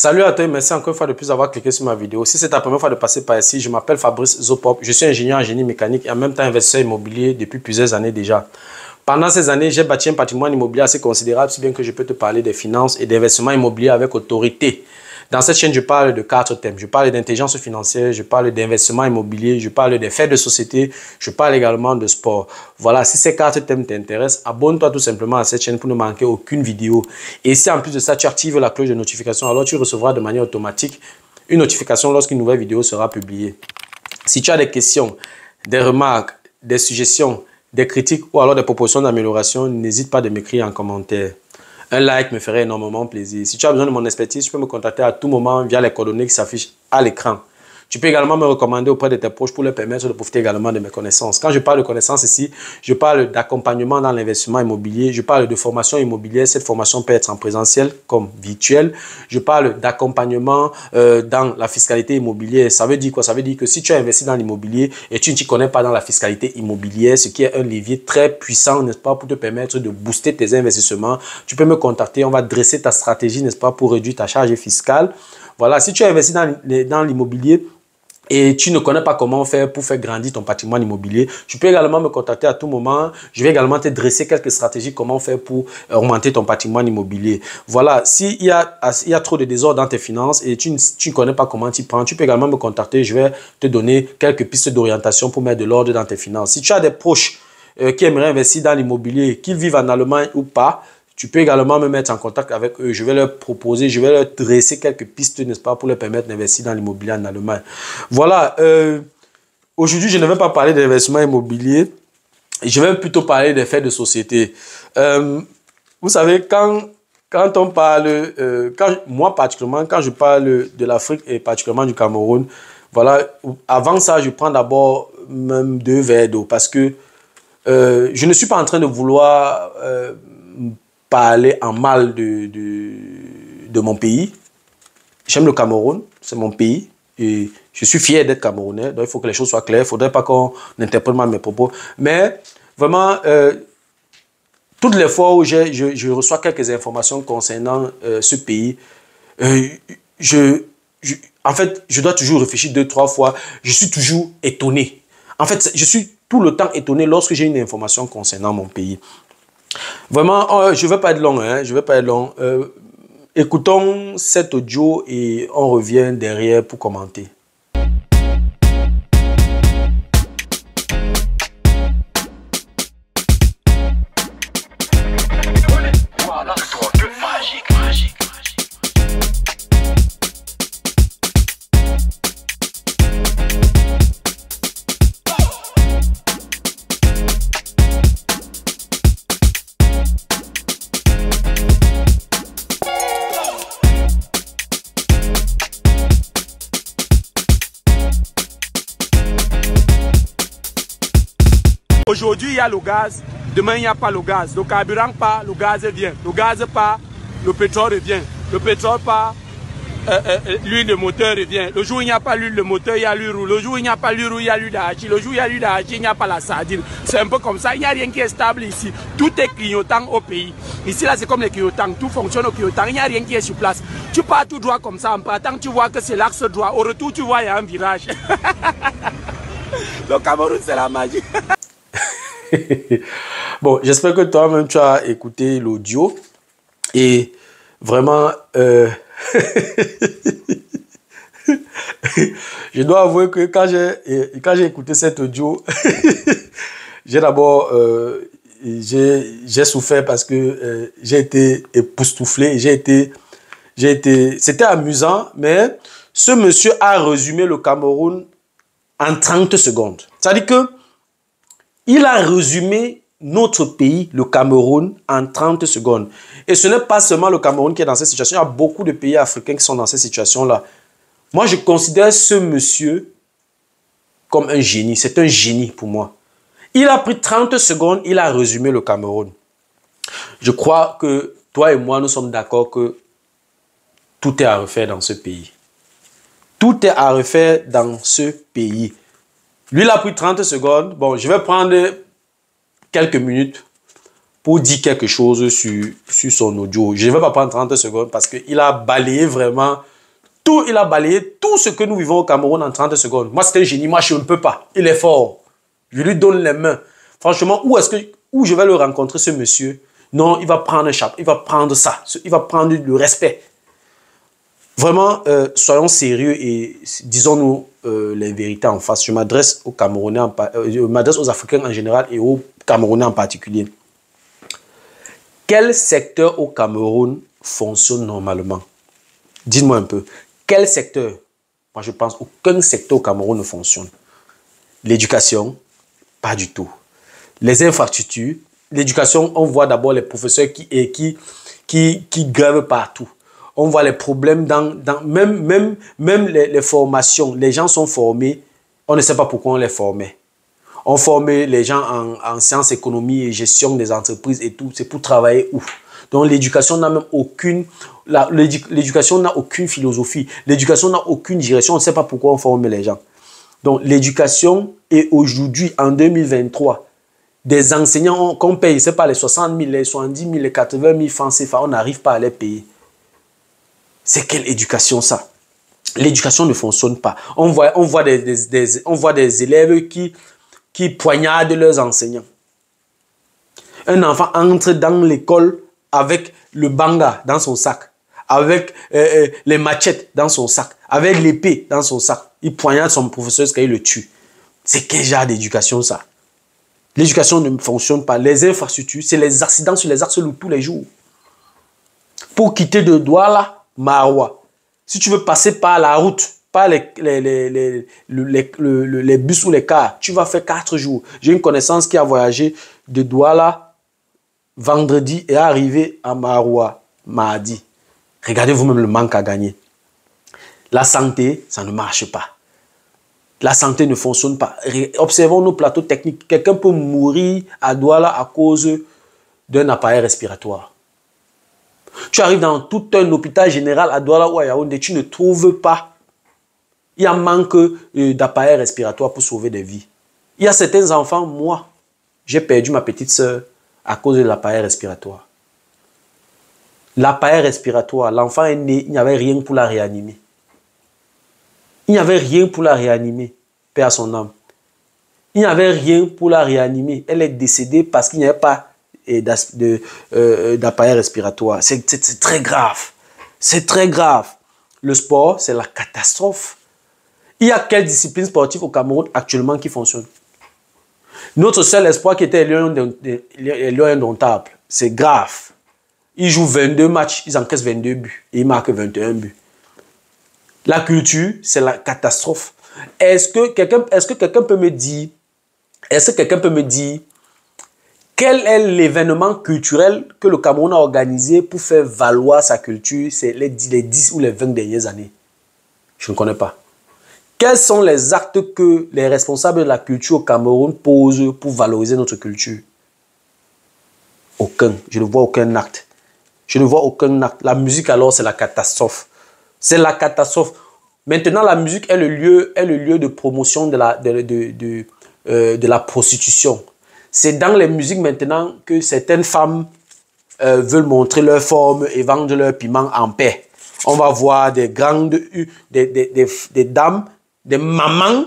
Salut à toi, merci encore une fois de plus d'avoir cliqué sur ma vidéo. Si c'est ta première fois de passer par ici, je m'appelle Fabrice Zopop, je suis ingénieur en génie mécanique et en même temps investisseur immobilier depuis plusieurs années déjà. Pendant ces années, j'ai bâti un patrimoine immobilier assez considérable, si bien que je peux te parler des finances et d'investissement immobilier avec autorité. Dans cette chaîne, je parle de 4 thèmes. Je parle d'intelligence financière, je parle d'investissement immobilier, je parle des faits de société, je parle également de sport. Voilà, si ces 4 thèmes t'intéressent, abonne-toi tout simplement à cette chaîne pour ne manquer aucune vidéo. Et si en plus de ça, tu actives la cloche de notification, alors tu recevras de manière automatique une notification lorsqu'une nouvelle vidéo sera publiée. Si tu as des questions, des remarques, des suggestions, des critiques ou alors des propositions d'amélioration, n'hésite pas de m'écrire en commentaire. Un like me ferait énormément plaisir. Si tu as besoin de mon expertise, tu peux me contacter à tout moment via les coordonnées qui s'affichent à l'écran. Tu peux également me recommander auprès de tes proches pour leur permettre de profiter également de mes connaissances. Quand je parle de connaissances ici, je parle d'accompagnement dans l'investissement immobilier. Je parle de formation immobilière. Cette formation peut être en présentiel comme virtuelle. Je parle d'accompagnement dans la fiscalité immobilière. Ça veut dire quoi? Ça veut dire que si tu as investi dans l'immobilier et tu ne t'y connais pas dans la fiscalité immobilière, ce qui est un levier très puissant, n'est-ce pas, pour te permettre de booster tes investissements, tu peux me contacter. On va dresser ta stratégie, n'est-ce pas, pour réduire ta charge fiscale. Voilà, si tu as investi dans l'immobilier, et tu ne connais pas comment faire pour faire grandir ton patrimoine immobilier, tu peux également me contacter à tout moment. Je vais également te dresser quelques stratégies comment faire pour augmenter ton patrimoine immobilier. Voilà, s'il y a trop de désordre dans tes finances et tu ne connais pas comment t'y prendre, tu peux également me contacter. Je vais te donner quelques pistes d'orientation pour mettre de l'ordre dans tes finances. Si tu as des proches qui aimeraient investir dans l'immobilier, qu'ils vivent en Allemagne ou pas, tu peux également me mettre en contact avec eux. Je vais leur proposer, je vais leur dresser quelques pistes, n'est-ce pas, pour leur permettre d'investir dans l'immobilier en Allemagne. Voilà. Aujourd'hui, je ne vais pas parler d'investissement immobilier. Je vais plutôt parler des faits de société. Vous savez, quand on parle, moi particulièrement, quand je parle de l'Afrique et particulièrement du Cameroun, voilà, avant ça, je prends d'abord même 2 verres d'eau parce que je ne suis pas en train de vouloir parler en mal de mon pays. J'aime le Cameroun, c'est mon pays. Et je suis fier d'être Camerounais, donc il faut que les choses soient claires. Il ne faudrait pas qu'on interprète mal mes propos. Mais vraiment, toutes les fois où je reçois quelques informations concernant ce pays, en fait, je dois toujours réfléchir 2-3 fois. Je suis toujours étonné. En fait, je suis tout le temps étonné lorsque j'ai une information concernant mon pays. Vraiment, je ne vais pas être long, hein, je vais pas être long. Écoutons cet audio et on revient derrière pour commenter. Aujourd'hui, il y a le gaz, demain, il n'y a pas le gaz. Le carburant part, le gaz vient. Le gaz part, le pétrole revient. Le pétrole part, l'huile de moteur revient. Le jour où il n'y a pas l'huile de moteur, il y a l'huile roux. Le jour où il n'y a pas l'huile roux, il y a l'huile d'arachide. Le jour où il y a l'huile d'arachide, il n'y a pas la sardine. C'est un peu comme ça. Il n'y a rien qui est stable ici. Tout est clignotant au pays. Ici, là, c'est comme les clignotants. Tout fonctionne au clignotant. Il n'y a rien qui est sur place. Tu pars tout droit comme ça. En partant, tu vois que c'est l'axe droit. Au retour, tu vois, il y a un virage. Le Cameroun, c'est la magie. Bon, j'espère que toi-même tu as écouté l'audio et vraiment je dois avouer que quand j'ai écouté cet audio j'ai d'abord j'ai souffert parce que j'ai été époustouflé, c'était amusant, mais ce monsieur a résumé le Cameroun en 30 secondes. C'est-à-dire que il a résumé notre pays, le Cameroun, en 30 secondes. Et ce n'est pas seulement le Cameroun qui est dans cette situation. Il y a beaucoup de pays africains qui sont dans cette situation-là. Moi, je considère ce monsieur comme un génie. C'est un génie pour moi. Il a pris 30 secondes, il a résumé le Cameroun. Je crois que toi et moi, nous sommes d'accord que tout est à refaire dans ce pays. Tout est à refaire dans ce pays. Lui, il a pris 30 secondes. Bon, je vais prendre quelques minutes pour dire quelque chose sur son audio. Je ne vais pas prendre 30 secondes parce qu'il a balayé vraiment tout. Il a balayé tout ce que nous vivons au Cameroun en 30 secondes. Moi, c'est un génie. Moi, je ne peux pas. Il est fort. Je lui donne les mains. Franchement, où je vais le rencontrer, ce monsieur? Non, il va prendre un chapeau. Il va prendre ça. Il va prendre le respect. Vraiment, soyons sérieux et disons-nous les vérités en face. Je m'adresse aux Camerounais, je m'adresse aux Africains en général et aux Camerounais en particulier. Quel secteur au Cameroun fonctionne normalement? Dites-moi un peu. Quel secteur? Moi, je pense qu'aucun secteur au Cameroun ne fonctionne. L'éducation, pas du tout. Les infrastructures, l'éducation, on voit d'abord les professeurs qui grèvent partout. On voit les problèmes même les formations. Les gens sont formés, on ne sait pas pourquoi on les formait. On formait les gens en sciences, économie et gestion des entreprises et tout. C'est pour travailler où? Donc l'éducation n'a même aucune... L'éducation n'a aucune philosophie. L'éducation n'a aucune direction. On ne sait pas pourquoi on forme les gens. Donc l'éducation est aujourd'hui, en 2023, des enseignants qu'on paye, c'est pas les 60 000, les 70 000, les 80 000 francs CFA, on n'arrive pas à les payer. C'est quelle éducation ça? L'éducation ne fonctionne pas. On voit des élèves qui poignardent leurs enseignants. Un enfant entre dans l'école avec le banga dans son sac, avec les machettes dans son sac, avec l'épée dans son sac. Il poignarde son professeur jusqu'à il le tue. C'est quel genre d'éducation ça? L'éducation ne fonctionne pas. Les infrastructures, c'est les accidents sur les axes tous les jours. Pour quitter de Douala, Maroua, si tu veux passer par la route, par les bus ou les cars, tu vas faire 4 jours. J'ai une connaissance qui a voyagé de Douala vendredi et est arrivé à Maroua mardi. Regardez vous-même le manque à gagner. La santé, ça ne marche pas. La santé ne fonctionne pas. Observons nos plateaux techniques. Quelqu'un peut mourir à Douala à cause d'un appareil respiratoire. Tu arrives dans tout un hôpital général à Douala ou à Yaoundé, tu ne trouves pas. Il y a un manque d'appareil respiratoire pour sauver des vies. Il y a certains enfants, moi, j'ai perdu ma petite soeur à cause de l'appareil respiratoire. L'appareil respiratoire, l'enfant est né, il n'y avait rien pour la réanimer. Il n'y avait rien pour la réanimer, paix à son âme. Il n'y avait rien pour la réanimer. Elle est décédée parce qu'il n'y avait pas d'appareil respiratoire. C'est très grave. C'est très grave. Le sport, c'est la catastrophe. Il y a quelle discipline sportive au Cameroun actuellement qui fonctionne? Notre seul espoir qui était les Lions indomptables. C'est grave. Ils jouent 22 matchs, ils encaissent 22 buts et ils marquent 21 buts. La culture, c'est la catastrophe. Est-ce que quelqu'un peut me dire, quel est l'événement culturel que le Cameroun a organisé pour faire valoir sa culture ces les 10 ou les 20 dernières années? Je ne connais pas. Quels sont les actes que les responsables de la culture au Cameroun posent pour valoriser notre culture? Aucun. Je ne vois aucun acte. Je ne vois aucun acte. La musique, alors, c'est la catastrophe. C'est la catastrophe. Maintenant, la musique est le lieu de promotion de la prostitution. C'est dans les musiques maintenant que certaines femmes veulent montrer leur forme et vendre leur piment en paix. On va voir des dames, des mamans,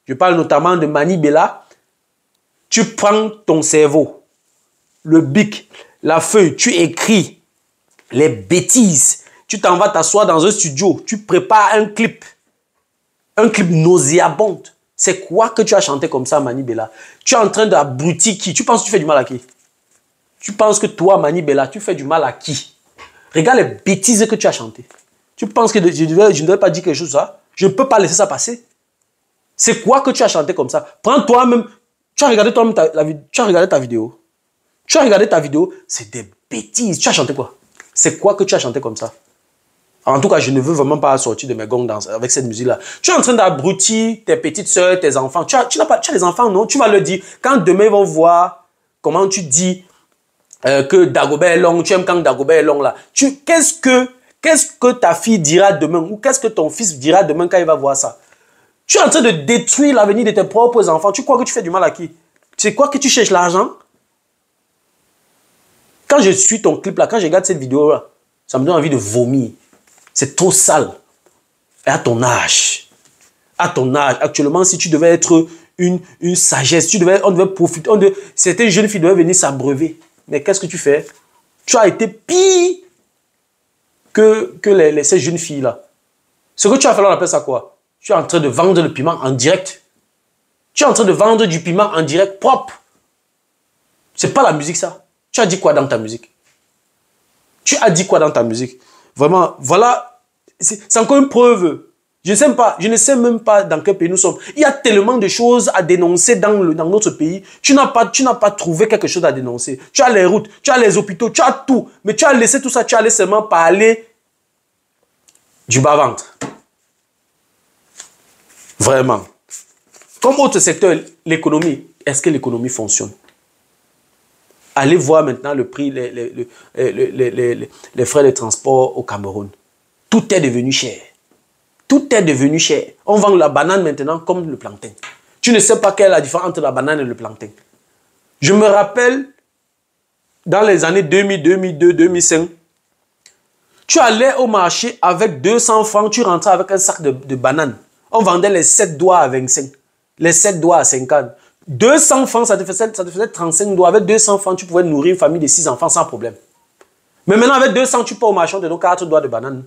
je parle notamment de Mani Bella. Tu prends ton cerveau, le bic, la feuille, tu écris les bêtises. Tu t'en vas t'asseoir dans un studio, tu prépares un clip nauséabond. C'est quoi que tu as chanté comme ça, Mani Bella? Tu es en train d'abrutir qui? Tu penses que tu fais du mal à qui? Tu penses que toi, Mani Bella, tu fais du mal à qui? Regarde les bêtises que tu as chantées. Tu penses que je ne devrais pas dire quelque chose ça? Je ne peux pas laisser ça passer. C'est quoi que tu as chanté comme ça? Prends toi-même. Tu as regardé toi-même ta vidéo. Tu as regardé ta vidéo. C'est des bêtises. Tu as chanté quoi? C'est quoi que tu as chanté comme ça? En tout cas, je ne veux vraiment pas sortir de mes gongs avec cette musique-là. Tu es en train d'abrutir tes petites soeurs, tes enfants. Tu as des enfants, non? Tu vas leur dire, quand demain ils vont voir comment tu dis que Dagobert est long, tu aimes quand Dagobert est long là. Qu'est-ce que ta fille dira demain ou qu'est-ce que ton fils dira demain quand il va voir ça? Tu es en train de détruire l'avenir de tes propres enfants. Tu crois que tu fais du mal à qui? C'est quoi que tu cherches l'argent? Quand je suis ton clip là, quand je regarde cette vidéo là, ça me donne envie de vomir. C'est trop sale. Et à ton âge, actuellement, si tu devais être une sagesse, on devait profiter, certaines jeunes filles devaient venir s'abreuver. Mais qu'est-ce que tu fais? Tu as été pire que ces jeunes filles-là. Ce que tu as fait là, on appelle ça quoi? Tu es en train de vendre le piment en direct. Tu es en train de vendre du piment en direct propre. C'est pas la musique, ça. Tu as dit quoi dans ta musique? Tu as dit quoi dans ta musique? Vraiment, voilà, c'est encore une preuve. Je ne sais même pas dans quel pays nous sommes. Il y a tellement de choses à dénoncer dans notre pays. Tu n'as pas trouvé quelque chose à dénoncer. Tu as les routes, tu as les hôpitaux, tu as tout. Mais tu as laissé tout ça, tu as laissé seulement parler du bas-ventre. Vraiment. Comme autre secteur, l'économie. Est-ce que l'économie fonctionne? Allez voir maintenant le prix, les frais de transport au Cameroun. Tout est devenu cher. Tout est devenu cher. On vend la banane maintenant comme le plantain. Tu ne sais pas quelle est la différence entre la banane et le plantain. Je me rappelle, dans les années 2000, 2002, 2005, tu allais au marché avec 200 francs, tu rentrais avec un sac de bananes. On vendait les 7 doigts à 25, les 7 doigts à 50. 200 francs, ça te faisait 35 doigts. Avec 200 francs, tu pouvais nourrir une famille de 6 enfants sans problème. Mais maintenant, avec 200, tu pars au marché, on te donne 4 doigts de banane.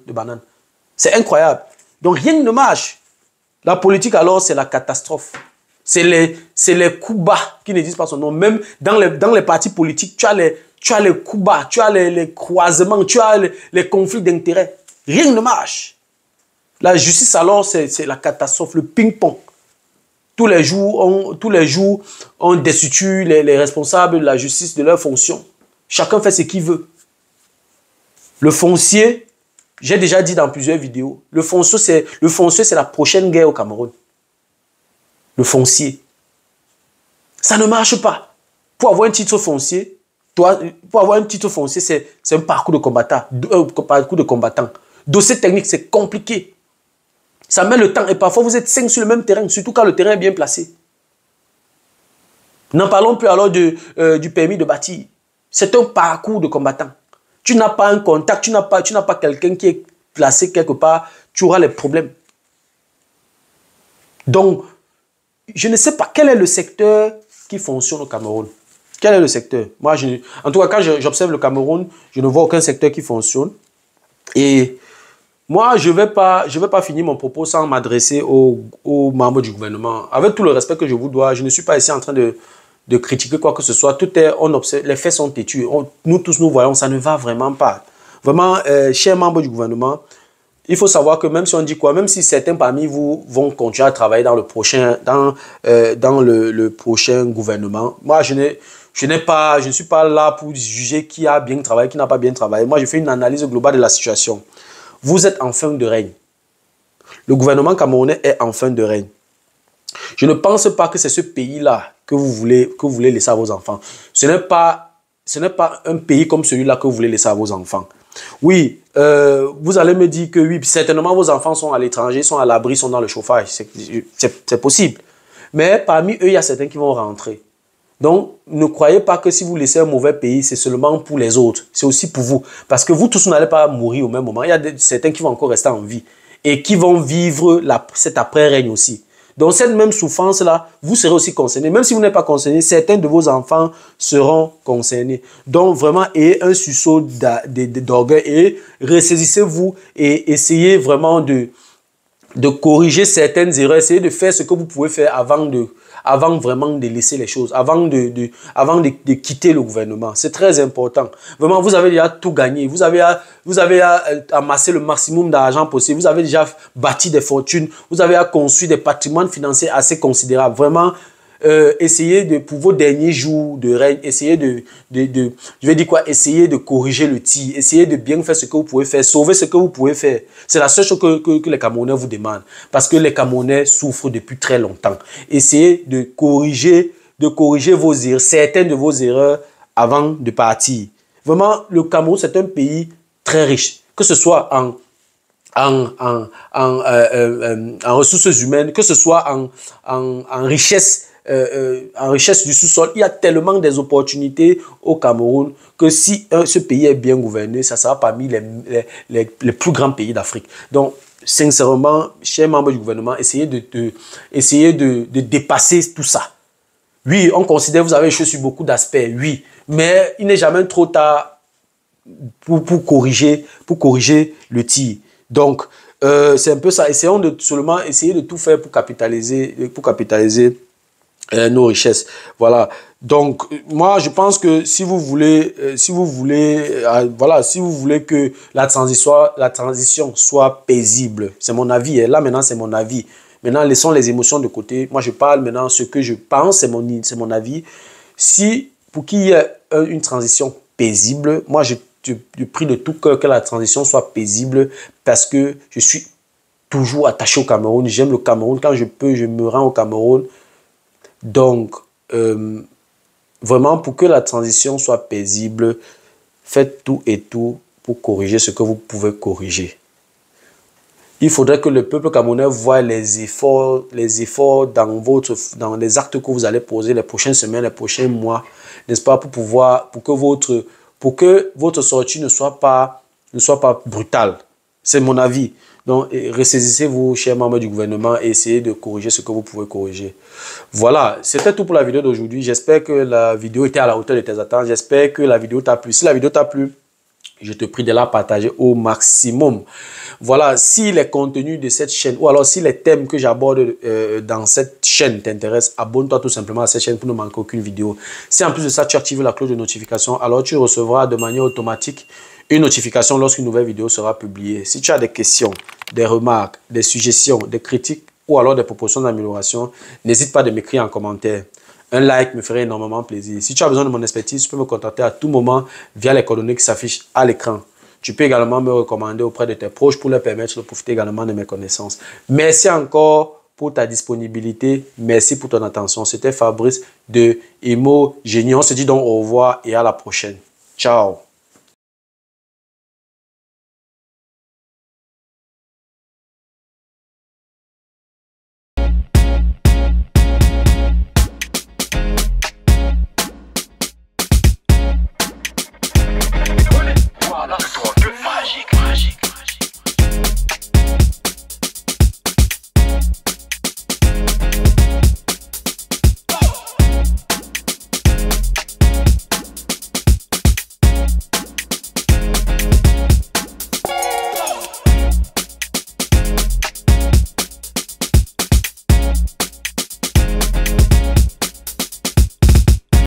C'est incroyable. Donc, rien ne marche. La politique, alors, c'est la catastrophe. C'est les coups bas qui ne disent pas son nom. Même dans les partis politiques, tu as les coups bas, tu as les croisements, tu as les conflits d'intérêts. Rien ne marche. La justice, alors, c'est la catastrophe, le ping-pong. Tous les jours, on destitue les responsables de la justice de leurs fonctions. Chacun fait ce qu'il veut. Le foncier, j'ai déjà dit dans plusieurs vidéos, le foncier, c'est la prochaine guerre au Cameroun. Le foncier. Ça ne marche pas. Pour avoir un titre foncier, c'est un parcours de combattant. Dossier technique, c'est compliqué. Ça met le temps et parfois vous êtes 5 sur le même terrain, surtout quand le terrain est bien placé. N'en parlons plus alors du permis de bâtir. C'est un parcours de combattant. Tu n'as pas un contact, tu n'as pas quelqu'un qui est placé quelque part, tu auras les problèmes. Donc, je ne sais pas quel est le secteur qui fonctionne au Cameroun. Quel est le secteur? Moi, en tout cas, quand j'observe le Cameroun, je ne vois aucun secteur qui fonctionne. Et moi, je vais pas finir mon propos sans m'adresser aux membres du gouvernement. Avec tout le respect que je vous dois, je ne suis pas ici en train de critiquer quoi que ce soit. On observe, les faits sont têtus. Nous tous, nous voyons, ça ne va vraiment pas. Vraiment, chers membres du gouvernement, il faut savoir que même si on dit quoi, même si certains parmi vous vont continuer à travailler dans le prochain gouvernement, moi, je ne suis pas là pour juger qui a bien travaillé, qui n'a pas bien travaillé. Moi, je fais une analyse globale de la situation. Vous êtes en fin de règne. Le gouvernement camerounais est en fin de règne. Je ne pense pas que c'est ce pays-là que vous voulez laisser à vos enfants. Ce n'est pas un pays comme celui-là que vous voulez laisser à vos enfants. Oui, vous allez me dire que oui, certainement vos enfants sont à l'étranger, sont à l'abri, sont dans le chauffage. C'est possible. Mais parmi eux, il y a certains qui vont rentrer. Donc, ne croyez pas que si vous laissez un mauvais pays, c'est seulement pour les autres. C'est aussi pour vous. Parce que vous tous n'allez pas mourir au même moment. Il y a certains qui vont encore rester en vie et qui vont vivre cet après-règne aussi. Donc, cette même souffrance-là, vous serez aussi concernés. Même si vous n'êtes pas concernés, certains de vos enfants seront concernés. Donc, vraiment, ayez un sursaut d'orgueil et ressaisissez-vous et essayez vraiment de corriger certaines erreurs. Essayez de faire ce que vous pouvez faire avant vraiment de laisser les choses, avant de quitter le gouvernement. C'est très important. Vraiment, vous avez déjà tout gagné. Vous avez amassé le maximum d'argent possible. Vous avez déjà bâti des fortunes. Vous avez construit des patrimoines financiers assez considérables. Vraiment, essayez pour vos derniers jours de règne, essayez essayez de corriger le tir. Essayez de bien faire ce que vous pouvez faire. Sauver ce que vous pouvez faire. C'est la seule chose que les Camerounais vous demandent. Parce que les Camerounais souffrent depuis très longtemps. Essayez de corriger vos erreurs, certaines de vos erreurs avant de partir. Vraiment, le Cameroun, c'est un pays très riche. Que ce soit en ressources humaines, que ce soit en richesse en richesse du sous-sol. Il y a tellement des opportunités au Cameroun que si ce pays est bien gouverné, ça sera parmi les plus grands pays d'Afrique. Donc, sincèrement, chers membres du gouvernement, essayez de dépasser tout ça. Oui, on considère que vous avez échoué sur beaucoup d'aspects, oui, mais il n'est jamais trop tard pour corriger le tir. Donc, c'est un peu ça. Essayons de seulement essayer de tout faire pour capitaliser nos richesses. Voilà. Donc, moi, je pense que si vous voulez que la transition soit paisible, c'est mon avis. Et là, maintenant, c'est mon avis. Maintenant, laissons les émotions de côté. Moi, je parle maintenant ce que je pense, c'est mon avis. Si, pour qu'il y ait une transition paisible, moi, je prie de tout cœur que la transition soit paisible parce que je suis toujours attaché au Cameroun. J'aime le Cameroun. Quand je peux, je me rends au Cameroun. Donc, vraiment, pour que la transition soit paisible, faites tout et tout pour corriger ce que vous pouvez corriger. Il faudrait que le peuple camerounais voie les efforts dans les actes que vous allez poser les prochaines semaines, les prochains mois, n'est-ce pas, pour que votre sortie ne soit pas brutale. C'est mon avis. Donc, ressaisissez-vous, chers membres du gouvernement, et essayez de corriger ce que vous pouvez corriger. Voilà, c'était tout pour la vidéo d'aujourd'hui. J'espère que la vidéo était à la hauteur de tes attentes. J'espère que la vidéo t'a plu. Si la vidéo t'a plu, je te prie de la partager au maximum. Voilà, si les contenus de cette chaîne, ou alors si les thèmes que j'aborde dans cette chaîne t'intéressent, abonne-toi tout simplement à cette chaîne pour ne manquer aucune vidéo. Si en plus de ça, tu actives la cloche de notification, alors tu recevras de manière automatique une notification lorsqu'une nouvelle vidéo sera publiée. Si tu as des questions, des remarques, des suggestions, des critiques ou alors des propositions d'amélioration, n'hésite pas de m'écrire en commentaire. Un like me ferait énormément plaisir. Si tu as besoin de mon expertise, tu peux me contacter à tout moment via les coordonnées qui s'affichent à l'écran. Tu peux également me recommander auprès de tes proches pour leur permettre de profiter également de mes connaissances. Merci encore pour ta disponibilité. Merci pour ton attention. C'était Fabrice de Imo Génie. On se dit donc au revoir et à la prochaine. Ciao.